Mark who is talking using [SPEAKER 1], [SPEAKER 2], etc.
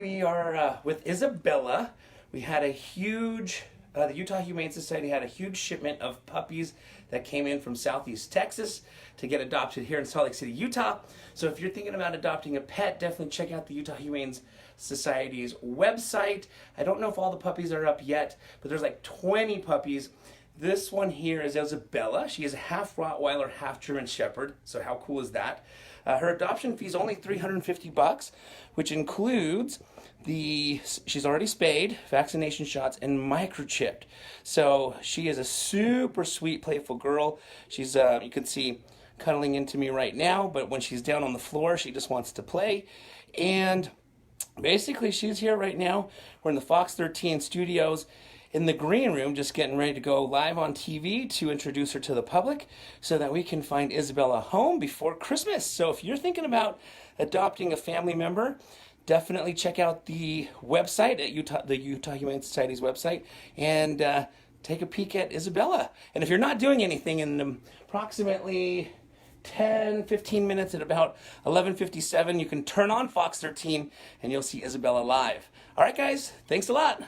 [SPEAKER 1] We are with Isabella. We had a huge, the Utah Humane Society had a huge shipment of puppies that came in from Southeast Texas to get adopted here in Salt Lake City, Utah. So if you're thinking about adopting a pet, definitely check out the Utah Humane Society's website. I don't know if all the puppies are up yet, but there's like 20 puppies. This one here is Isabella. She is a half Rottweiler, half German Shepherd. So how cool is that? Her adoption fee is only $350, which includes she's already spayed, vaccination shots, and microchipped. So she is a super sweet, playful girl. She's, you can see, cuddling into me right now, but when she's down on the floor, she just wants to play. And basically, she's here right now. We're in the Fox13 studios in the green room, just getting ready to go live on TV to introduce her to the public so that we can find Isabella home before Christmas. So if you're thinking about adopting a family member, definitely check out the website at the Utah Humane Society's website and take a peek at Isabella. And if you're not doing anything in approximately 10-15 minutes at about 11:57, you can turn on Fox 13 and you'll see Isabella live. All right, guys, thanks a lot.